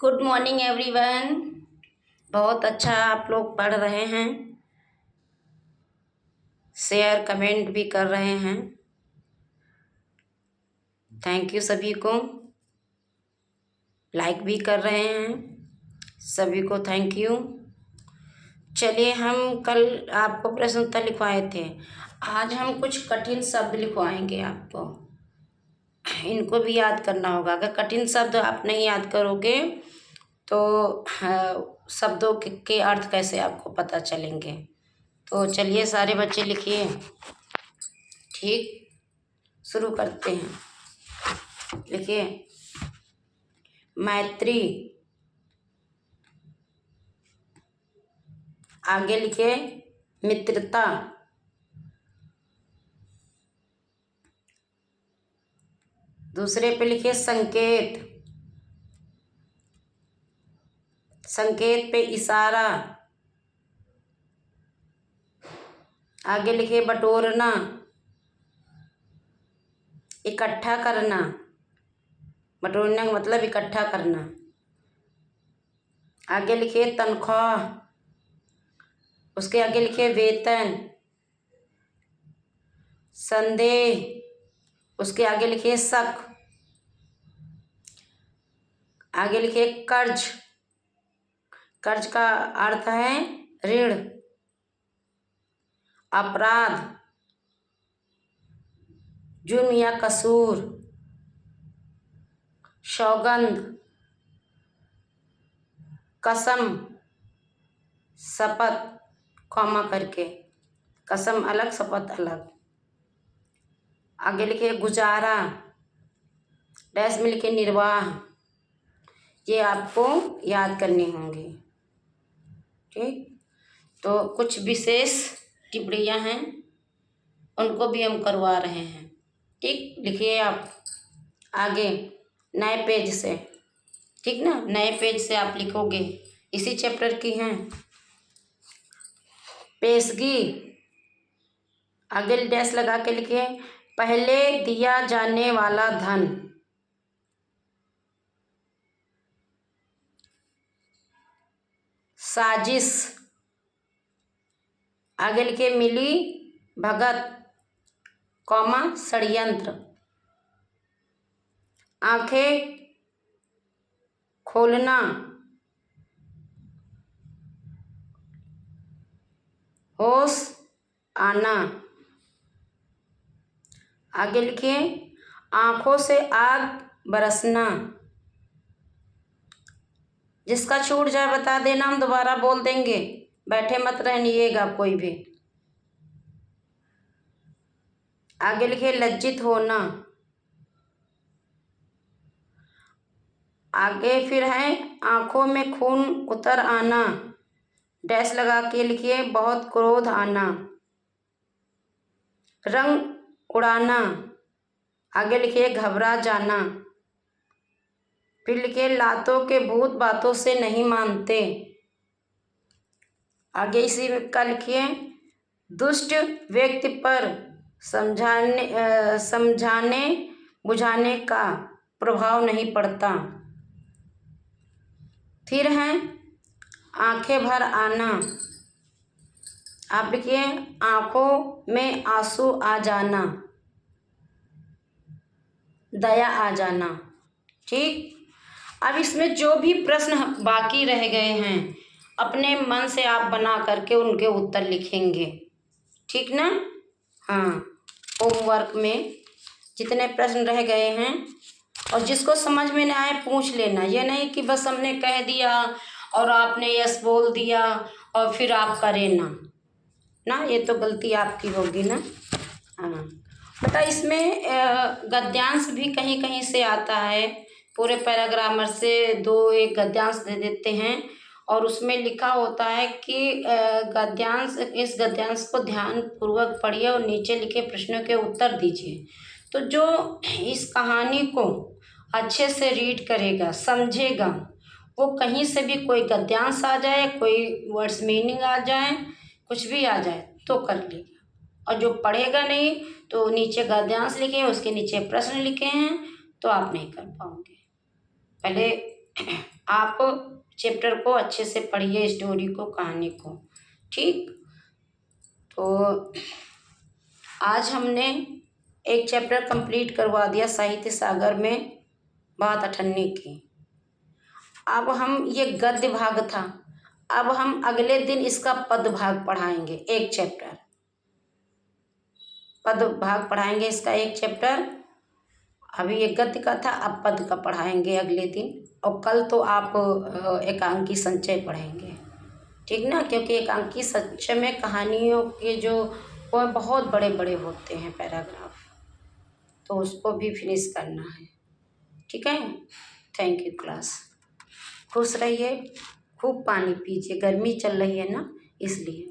Good morning everyone. बहुत अच्छा आप लोग पढ़ रहे हैं, शेयर कमेंट भी कर रहे हैं। थैंक यू सभी को। लाइक भी कर रहे हैं, सभी को थैंक यू। चलिए, हम कल आपको प्रश्न उत्तर लिखवाए थे, आज हम कुछ कठिन शब्द लिखवाएंगे आपको। इनको भी याद करना होगा। अगर कठिन शब्द आप नहीं याद करोगे तो शब्दों के अर्थ कैसे आपको पता चलेंगे। तो चलिए सारे बच्चे लिखिए। ठीक, शुरू करते हैं। लिखिए, मैत्री। आगे लिखिए, मित्रता। दूसरे पे लिखिए, संकेत। संकेत पे इशारा। आगे लिखिए, बटोरना, इकट्ठा करना। बटोरने का मतलब इकट्ठा करना। आगे लिखिए, तनख्वाह। उसके आगे लिखिए, वेतन। संदेह। उसके आगे लिखिए, शक। आगे लिखिए, कर्ज। कर्ज का अर्थ है ऋण। अपराध, जुर्म या कसूर। सौगंध, कसम, शपथ, कॉमा करके। कसम अलग, शपथ अलग। आगे लिखिए, गुजारा। डैश में लिखिए, निर्वाह। ये आपको याद करनी होंगी। ठीक, तो कुछ विशेष टिप्पणियाँ हैं, उनको भी हम करवा रहे हैं। ठीक, लिखिए आप आगे नए पेज से। ठीक ना, नए पेज से आप लिखोगे, इसी चैप्टर की हैं। पेशगी। आगे डैश लगा के लिखिए, पहले दिया जाने वाला धन। साजिश। आगे लिखिए, मिली भगत, कौमा षड्यंत्र। आंखें खोलना, होश आना। आगे लिखिए, आंखों से आग बरसना। जिसका छूट जाए बता देना, हम दोबारा बोल देंगे, बैठे मत रहनिएगा कोई भी। आगे लिखिए, लज्जित होना। आगे फिर है, आंखों में खून उतर आना। डैश लगा के लिखिए, बहुत क्रोध आना। रंग उड़ाना। आगे लिखिए, घबरा जाना। फिर लिखिए, लातों के भूत बातों से नहीं मानते। आगे इसी का लिखिए, दुष्ट व्यक्ति पर समझाने बुझाने का प्रभाव नहीं पड़ता। फिर है, आंखें भर आना। आप लिखिए, आंखों में आंसू आ जाना, दया आ जाना। ठीक, अब इसमें जो भी प्रश्न बाकी रह गए हैं, अपने मन से आप बना करके उनके उत्तर लिखेंगे। ठीक ना। हाँ, होमवर्क में जितने प्रश्न रह गए हैं, और जिसको समझ में नहीं आए पूछ लेना। ये नहीं कि बस हमने कह दिया और आपने यस बोल दिया और फिर आप करें ना, ये तो गलती आपकी होगी ना। हाँ बेटा, इसमें गद्यांश भी कहीं कहीं से आता है। पूरे पैराग्रामर से दो एक गद्यांश दे देते हैं, और उसमें लिखा होता है कि गद्यांश, इस गद्यांश को ध्यान पूर्वक पढ़िए और नीचे लिखे प्रश्नों के उत्तर दीजिए। तो जो इस कहानी को अच्छे से रीड करेगा, समझेगा, वो कहीं से भी कोई गद्यांश आ जाए, कोई वर्ड्स मीनिंग आ जाए, कुछ भी आ जाए तो कर लेगा। और जो पढ़ेगा नहीं तो नीचे गद्यांश लिखे, उसके नीचे प्रश्न लिखे हैं, तो आप नहीं कर पाओगे। पहले आप चैप्टर को अच्छे से पढ़िए, स्टोरी को, कहानी को। ठीक, तो आज हमने एक चैप्टर कंप्लीट करवा दिया साहित्य सागर में बात अठन्नी की। अब हम, ये गद्य भाग था, अब हम अगले दिन इसका पद भाग पढ़ाएंगे, एक चैप्टर पद भाग पढ़ाएंगे इसका, एक चैप्टर। अभी ये गद्य का था, अब पद का पढ़ाएंगे अगले दिन। और कल तो आप एकांकी संचय पढ़ेंगे, ठीक ना, क्योंकि एकांकी संचय में कहानियों के जो वो बहुत बड़े बड़े होते हैं पैराग्राफ, तो उसको भी फिनिश करना है। ठीक है, थैंक यू क्लास। खुश रहिए, खूब पानी पीजिए, गर्मी चल रही है ना, इसलिए।